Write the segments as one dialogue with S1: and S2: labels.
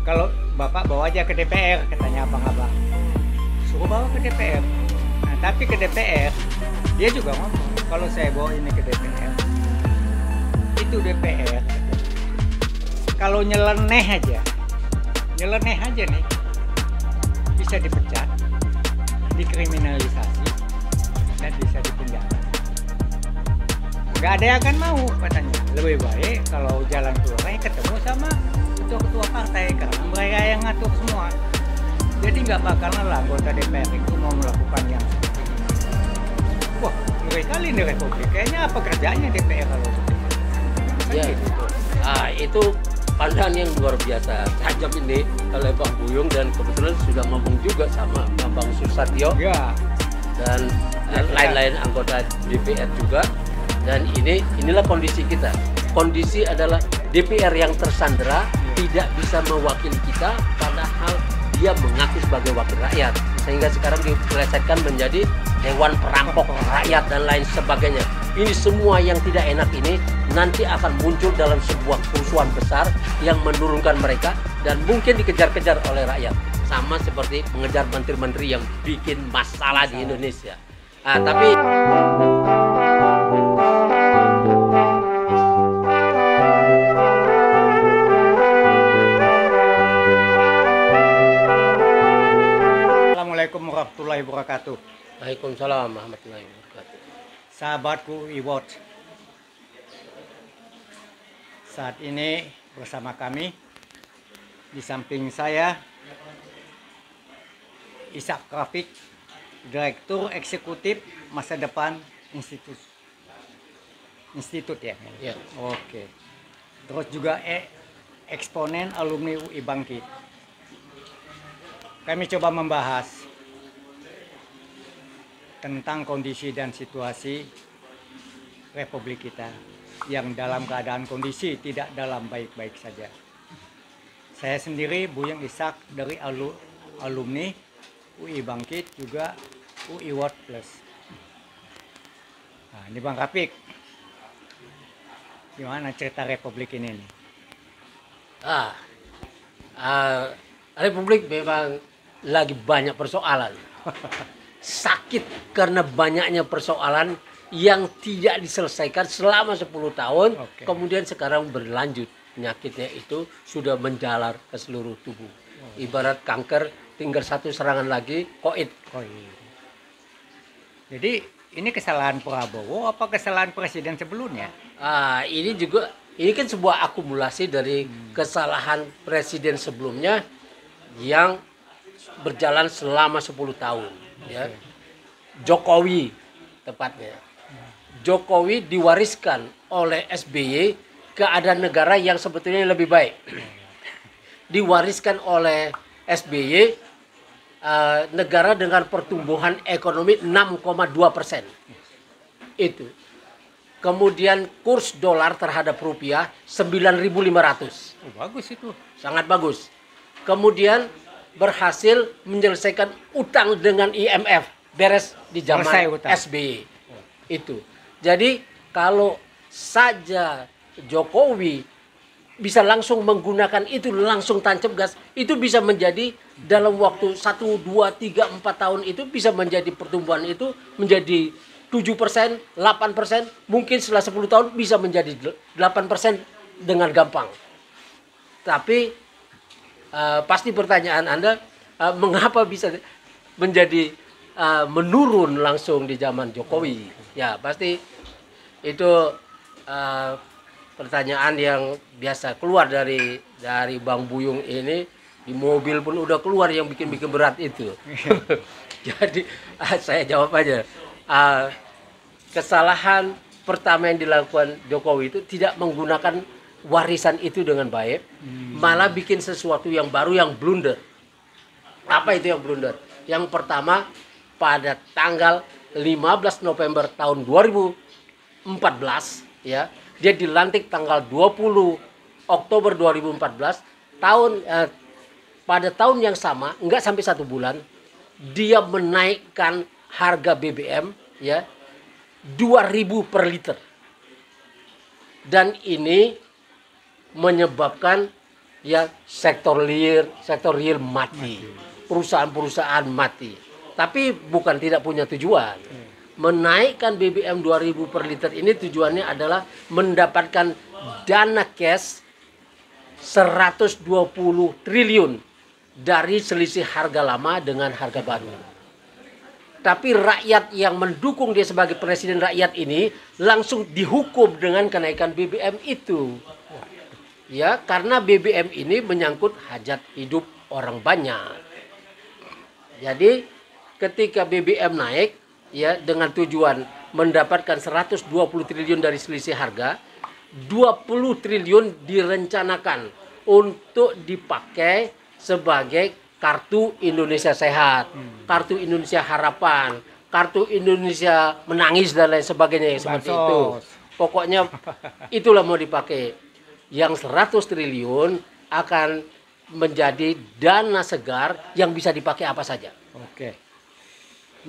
S1: Kalau Bapak bawa aja ke DPR, katanya abang-abang. Suruh bawa ke DPR. Nah, tapi ke DPR, dia juga ngomong, kalau saya bawa ini ke DPR, itu DPR, kalau nyeleneh aja nih, bisa dipecat, dikriminalisasi, dan bisa dipenjara. Nggak ada yang akan mau, katanya. Lebih baik kalau jalan keluarnya ketemu sama ketua partai, karena mereka yang ngatur semua. Jadi nggak bakalan lah anggota DPR itu mau melakukan yang seperti ini. Wah, ngeri kali nih Republik. Kayaknya apa kerjanya DPR kalau seperti itu?
S2: Ya,
S1: Gitu.
S2: itu pandangan yang luar biasa tajam ini oleh Bang Buyung, dan kebetulan sudah ngomong juga sama Bang Susatyo
S1: Ya,
S2: dan lain-lain anggota DPR juga. Dan inilah kondisi kita. Kondisi adalah DPR yang tersandera, tidak bisa mewakili kita, padahal dia mengaku sebagai wakil rakyat, sehingga sekarang dipelesetkan menjadi hewan perampok rakyat dan lain sebagainya. Ini semua yang tidak enak ini nanti akan muncul dalam sebuah kerusuhan besar yang menurunkan mereka dan mungkin dikejar-kejar oleh rakyat, sama seperti mengejar menteri-menteri yang bikin masalah di Indonesia. Tapi
S1: Assalamualaikum warahmatullahi wabarakatuh.
S2: Waalaikumsalam warahmatullahi wabarakatuh.
S1: Sahabatku Iwot, saat ini bersama kami, di samping saya Ishak Rafiq, Direktur Eksekutif Masa Depan Institut ya?
S2: Ya.
S1: Oke. Terus juga eksponen alumni UI Bangkit. Kami coba membahas tentang kondisi dan situasi Republik kita yang dalam keadaan kondisi tidak dalam baik-baik saja. Saya sendiri Buyung Ishak dari alumni UI Bangkit, juga UI World Plus. Nah, ini Bang Rafiq, gimana cerita Republik ini nih?
S2: Republik memang lagi banyak persoalan. Sakit karena banyaknya persoalan yang tidak diselesaikan selama 10 tahun.
S1: Oke.
S2: Kemudian sekarang berlanjut, penyakitnya itu sudah menjalar ke seluruh tubuh. Ibarat kanker, tinggal satu serangan lagi, COVID.
S1: Jadi ini kesalahan Prabowo apa kesalahan presiden sebelumnya?
S2: Ini kan sebuah akumulasi dari kesalahan presiden sebelumnya yang berjalan selama 10 tahun. Ya. Jokowi tepatnya. Jokowi diwariskan oleh SBY keadaan negara yang sebetulnya lebih baik. Diwariskan oleh SBY negara dengan pertumbuhan ekonomi 6,2%. Itu. Kemudian kurs dolar terhadap rupiah 9.500.
S1: Bagus itu.
S2: Sangat bagus. Kemudian berhasil menyelesaikan utang dengan IMF, beres di zaman SBY. Itu. Jadi kalau saja Jokowi bisa langsung menggunakan itu, langsung tancap gas, itu bisa menjadi dalam waktu 1, 2, 3, 4 tahun itu bisa menjadi pertumbuhan itu menjadi 7%, 8%, mungkin setelah 10 tahun bisa menjadi 8% dengan gampang. Tapi pasti pertanyaan Anda, mengapa bisa menjadi menurun langsung di zaman Jokowi? Ya, pasti itu pertanyaan yang biasa keluar dari Bang Buyung ini. Di mobil pun udah keluar yang bikin berat itu. Jadi saya jawab aja. Kesalahan pertama yang dilakukan Jokowi itu tidak menggunakan warisan itu dengan baik, malah bikin sesuatu yang baru, yang blunder. Apa itu yang blunder? Yang pertama, pada tanggal 15 November tahun 2014, ya, dia dilantik tanggal 20 Oktober 2014, pada tahun yang sama, enggak sampai 1 bulan, dia menaikkan harga BBM, ya, 2.000 per liter. Dan ini menyebabkan ya sektor real mati. Perusahaan-perusahaan mati. Tapi bukan tidak punya tujuan. Menaikkan BBM 2000 per liter ini tujuannya adalah mendapatkan dana cash 120 triliun dari selisih harga lama dengan harga baru. Tapi rakyat yang mendukung dia sebagai presiden rakyat ini langsung dihukum dengan kenaikan BBM itu. Ya, karena BBM ini menyangkut hajat hidup orang banyak. Jadi ketika BBM naik ya dengan tujuan mendapatkan 120 triliun dari selisih harga, 20 triliun direncanakan untuk dipakai sebagai kartu Indonesia Sehat, kartu Indonesia Harapan, kartu Indonesia Menangis dan lain sebagainya seperti itu. Pokoknya itulah mau dipakai. Yang 100 triliun akan menjadi dana segar yang bisa dipakai apa saja.
S1: Oke.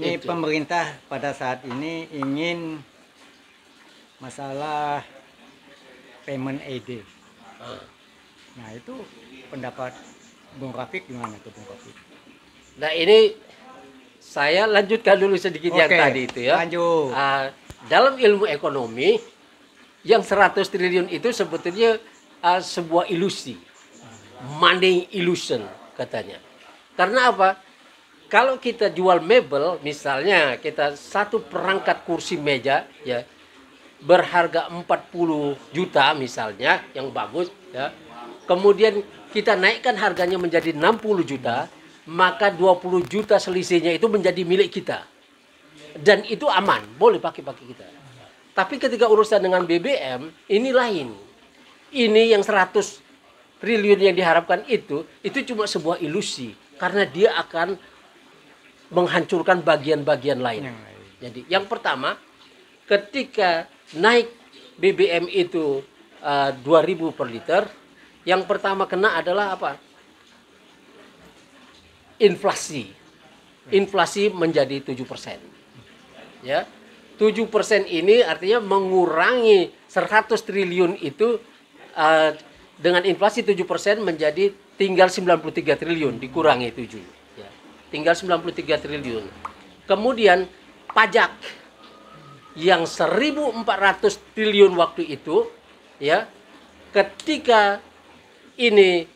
S1: Ini pemerintah pada saat ini ingin masalah payment aid. Nah itu pendapat Bung Rafiq gimana tuh Bung Rafiq?
S2: Nah ini saya lanjutkan dulu sedikit yang tadi itu ya.
S1: Lanjut.
S2: Dalam ilmu ekonomi yang 100 triliun itu sebetulnya sebuah ilusi. Money illusion katanya. Karena apa? Kalau kita jual mebel, misalnya kita satu perangkat kursi meja ya berharga 40 juta misalnya yang bagus ya. Kemudian kita naikkan harganya menjadi 60 juta, maka 20 juta selisihnya itu menjadi milik kita. Dan itu aman, boleh pakai kita. Tapi ketika urusan dengan BBM ini lain. Ini yang 100 triliun yang diharapkan itu cuma sebuah ilusi karena dia akan menghancurkan bagian-bagian lain. Jadi yang pertama, ketika naik BBM itu 2000 per liter, yang pertama kena adalah apa? Inflasi. Inflasi menjadi 7%. Ya. 7% ini artinya mengurangi 100 triliun itu dengan inflasi 7% menjadi tinggal 93 triliun dikurangi 7 ya. Tinggal 93 triliun. Kemudian pajak yang 1.400 triliun waktu itu ya, ketika ini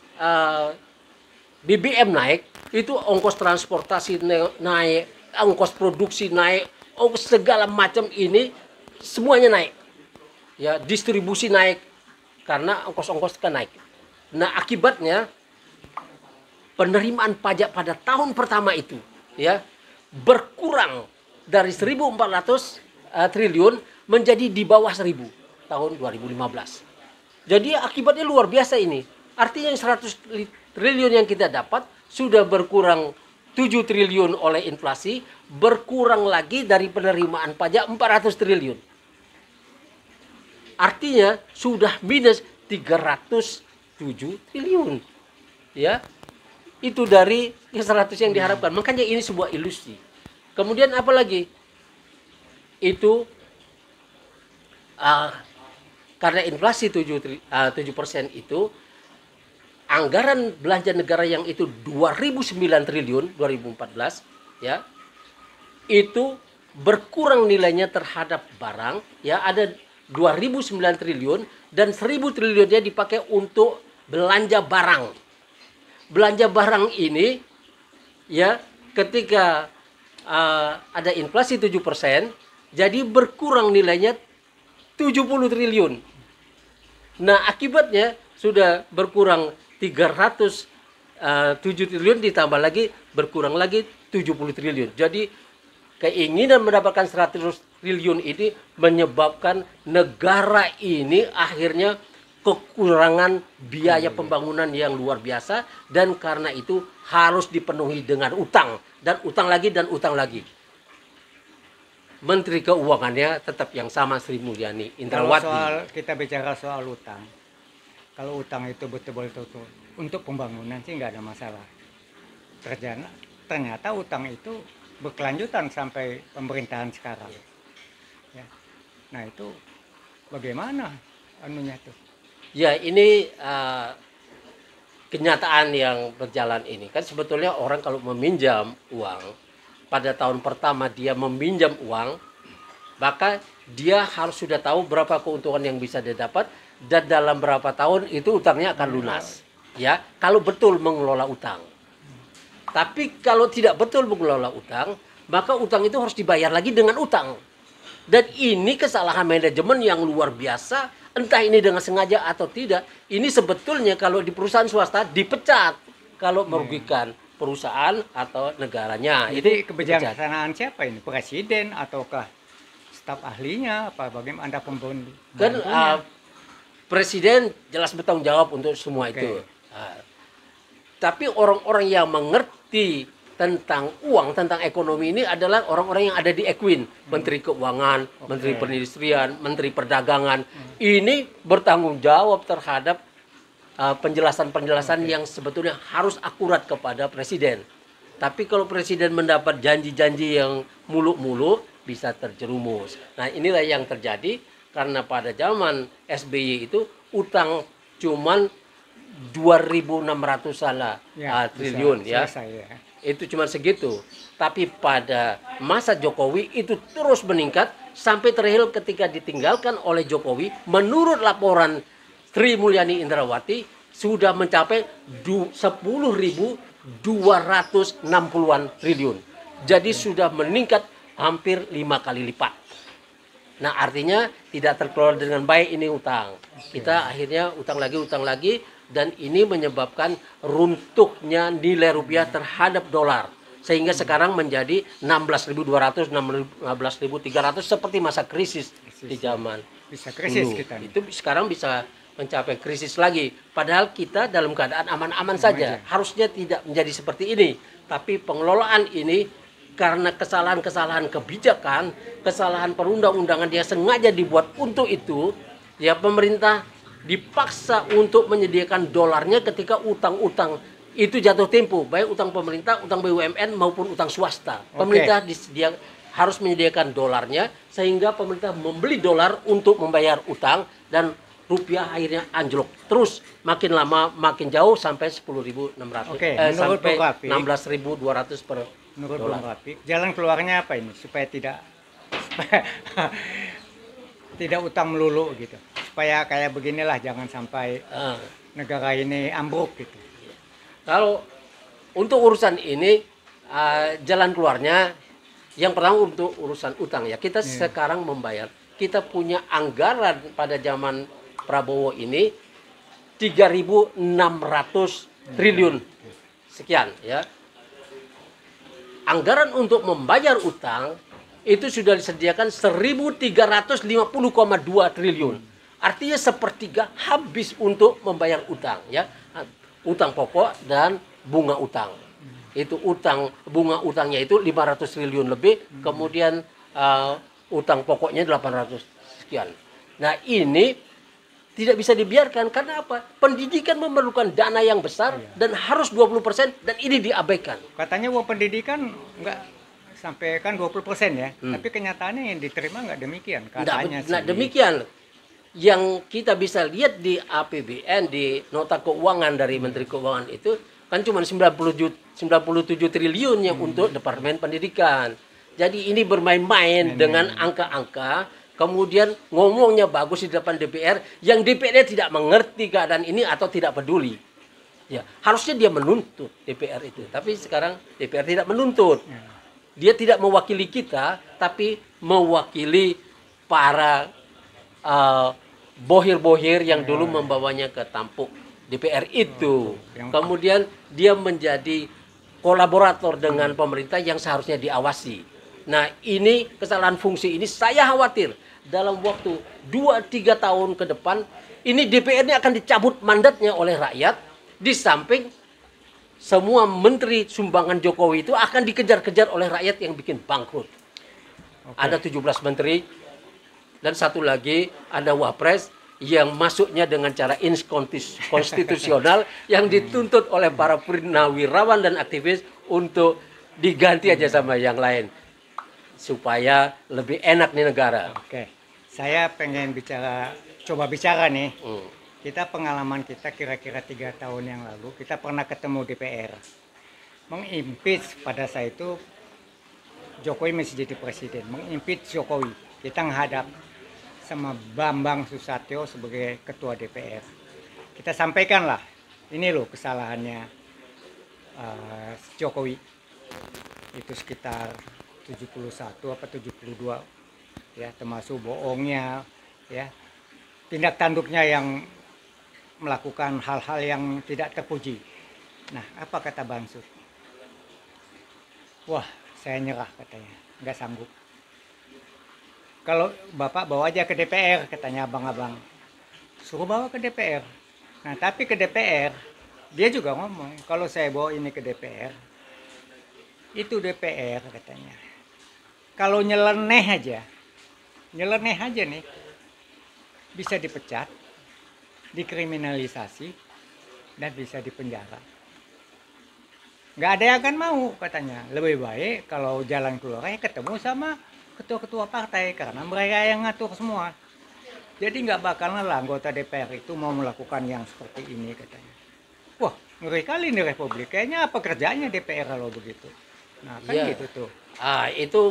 S2: BBM naik, itu ongkos transportasi naik, ongkos produksi naik, ongkos segala macam ini semuanya naik. Ya, distribusi naik karena ongkos-ongkos kan naik. Nah, akibatnya penerimaan pajak pada tahun pertama itu ya berkurang dari 1.400 triliun menjadi di bawah 1.000 tahun 2015. Jadi akibatnya luar biasa ini. Artinya 100 triliun yang kita dapat sudah berkurang 7 triliun oleh inflasi, berkurang lagi dari penerimaan pajak 400 triliun. Artinya sudah minus 307 triliun. Ya. Itu dari 100 yang diharapkan. Makanya ini sebuah ilusi. Kemudian apa lagi? Itu karena inflasi 7% itu anggaran belanja negara yang itu 2009 triliun 2014 ya. Itu berkurang nilainya terhadap barang ya, ada 2009 triliun dan 1.000 triliunnya dipakai untuk belanja barang. Belanja barang ini ya ketika ada inflasi 7%, jadi berkurang nilainya 70 triliun. Nah, akibatnya sudah berkurang 307 triliun ditambah lagi berkurang lagi 70 triliun. Jadi keinginan mendapatkan 100 triliun ini menyebabkan negara ini akhirnya kekurangan biaya pembangunan yang luar biasa, dan karena itu harus dipenuhi dengan utang dan utang lagi dan utang lagi. Menteri Keuangannya tetap yang sama, Sri Mulyani Indrawati.
S1: Kalau kita bicara soal utang, kalau utang itu betul-betul untuk pembangunan sih nggak ada masalah. Ternyata utang itu berkelanjutan sampai pemerintahan sekarang. Ya. Nah itu bagaimana anunya tuh?
S2: Ya ini kenyataan yang berjalan ini kan sebetulnya orang kalau meminjam uang pada tahun pertama dia meminjam uang, maka dia harus sudah tahu berapa keuntungan yang bisa dia dapat dan dalam berapa tahun itu utangnya akan lunas. Ya, kalau betul mengelola utang. Tapi kalau tidak betul mengelola utang, maka utang itu harus dibayar lagi dengan utang. Dan ini kesalahan manajemen yang luar biasa, entah ini dengan sengaja atau tidak. Ini sebetulnya kalau di perusahaan swasta dipecat kalau merugikan perusahaan atau negaranya.
S1: Jadi kebijaksanaan siapa ini? Presiden ataukah staf ahlinya? Apa bagaimana Anda pembantu?
S2: Kan presiden jelas bertanggung jawab untuk semua itu. Tapi orang-orang yang mengerti tentang uang, tentang ekonomi ini adalah orang-orang yang ada di Equin, Menteri Keuangan, Menteri Perindustrian, Menteri Perdagangan. Ini bertanggung jawab terhadap penjelasan-penjelasan yang sebetulnya harus akurat kepada presiden. Tapi kalau presiden mendapat janji-janji yang muluk-muluk, bisa terjerumus. Nah, inilah yang terjadi karena pada zaman SBY itu utang cuman 2.600 triliun ya. Itu cuma segitu. Tapi pada masa Jokowi itu terus meningkat sampai terakhir ketika ditinggalkan oleh Jokowi, menurut laporan Sri Mulyani Indrawati sudah mencapai 10.260-an triliun. Jadi sudah meningkat hampir 5 kali lipat. Nah, artinya tidak terkelola dengan baik ini utang. Kita akhirnya utang lagi dan ini menyebabkan runtuhnya nilai rupiah terhadap dolar. Sehingga sekarang menjadi 16.200, 16.300 seperti masa krisis di zaman
S1: bisa krisis
S2: dulu.
S1: Kita.
S2: Itu sekarang bisa mencapai krisis lagi. Padahal kita dalam keadaan aman-aman saja. Harusnya tidak menjadi seperti ini. Tapi pengelolaan ini karena kesalahan-kesalahan kebijakan, kesalahan perundang-undangan dia sengaja dibuat untuk itu, ya pemerintah dipaksa untuk menyediakan dolarnya ketika utang-utang itu jatuh tempo, baik utang pemerintah, utang BUMN maupun utang swasta. Pemerintah harus menyediakan dolarnya sehingga pemerintah membeli dolar untuk membayar utang dan rupiah akhirnya anjlok terus makin lama makin jauh sampai 10.600 sampai 16.200 per
S1: menurut Bung Rafiq, jalan keluarnya apa ini supaya tidak utang melulu gitu, supaya kayak beginilah jangan sampai negara ini ambruk gitu.
S2: Kalau untuk urusan ini jalan keluarnya yang pertama untuk urusan utang ya, kita sekarang membayar, kita punya anggaran pada zaman Prabowo ini 3.600 triliun sekian ya. Anggaran untuk membayar utang itu sudah disediakan 1.350,2 triliun. Artinya sepertiga habis untuk membayar utang ya. Utang pokok dan bunga utang. Itu bunga utangnya itu 500 triliun lebih, kemudian utang pokoknya 800 sekian. Nah, ini tidak bisa dibiarkan karena apa? Pendidikan memerlukan dana yang besar dan harus 20% dan ini diabaikan.
S1: Katanya uang pendidikan enggak sampai kan 20% ya. Tapi kenyataannya yang diterima enggak demikian katanya.
S2: Nah, demikian. Yang kita bisa lihat di APBN, di nota keuangan dari Menteri Keuangan itu kan cuma 97 triliun yang untuk Departemen Pendidikan. Jadi ini bermain-main dengan angka-angka. Kemudian ngomongnya bagus di depan DPR, yang DPR tidak mengerti keadaan ini atau tidak peduli. Ya, harusnya dia menuntut DPR itu, tapi sekarang DPR tidak menuntut. Dia tidak mewakili kita, tapi mewakili para bohir-bohir yang dulu membawanya ke tampuk DPR itu. Kemudian dia menjadi kolaborator dengan pemerintah yang seharusnya diawasi. Nah, ini kesalahan fungsi ini saya khawatir dalam waktu 2-3 tahun ke depan ini DPR ini akan dicabut mandatnya oleh rakyat, di samping semua menteri sumbangan Jokowi itu akan dikejar-kejar oleh rakyat yang bikin bangkrut. Ada 17 menteri dan satu lagi ada wapres yang masuknya dengan cara inkonstitusional yang dituntut oleh para purnawirawan dan aktivis untuk diganti aja sama yang lain supaya lebih enak nih negara.
S1: Saya pengen coba bicara nih kita pengalaman kita kira-kira 3 tahun yang lalu, kita pernah ketemu DPR. Mengimpeach pada saat itu Jokowi masih jadi presiden, mengimpeach Jokowi. Kita menghadap sama Bambang Susatyo sebagai ketua DPR. Kita sampaikanlah, ini loh kesalahannya Jokowi. Itu sekitar 71 apa 72 ya, termasuk bohongnya ya, tindak tanduknya yang melakukan hal-hal yang tidak terpuji. Nah, apa kata Bamsud? Wah, saya nyerah katanya, nggak sanggup. Kalau Bapak bawa aja ke DPR, katanya abang-abang. Suruh bawa ke DPR. Nah, tapi ke DPR, dia juga ngomong, kalau saya bawa ini ke DPR, itu DPR katanya. Kalau nyeleneh aja nih, bisa dipecat, dikriminalisasi, dan bisa dipenjara. Nggak ada yang akan mau katanya. Lebih baik kalau jalan keluarnya ketemu sama ketua-ketua partai, karena mereka yang ngatur semua. Jadi nggak bakalan lah anggota DPR itu mau melakukan yang seperti ini katanya. Wah, ngeri kali nih Republik. Kayaknya apa kerjanya DPR kalau begitu? Nah, kan
S2: ya.
S1: gitu tuh.
S2: Itu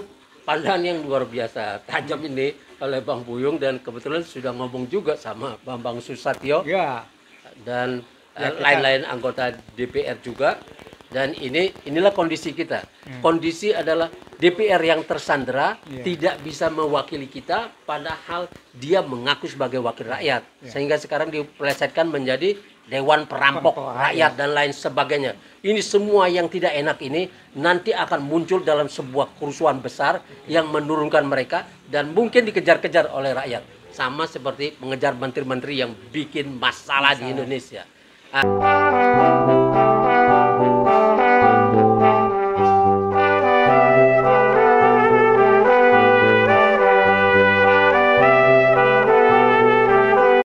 S2: pandangan yang luar biasa tajam ini oleh Bang Buyung, dan kebetulan sudah ngomong juga sama Bambang Susatyo
S1: Ya.
S2: Dan lain-lain anggota DPR juga. Dan inilah kondisi kita. Kondisi adalah DPR yang tersandera, tidak bisa mewakili kita, padahal dia mengaku sebagai wakil rakyat. Sehingga sekarang dipelesetkan menjadi Dewan Perampok Rakyat dan lain sebagainya. Ini semua yang tidak enak ini nanti akan muncul dalam sebuah kerusuhan besar yang menurunkan mereka dan mungkin dikejar-kejar oleh rakyat. Sama seperti mengejar menteri-menteri yang bikin masalah di Indonesia.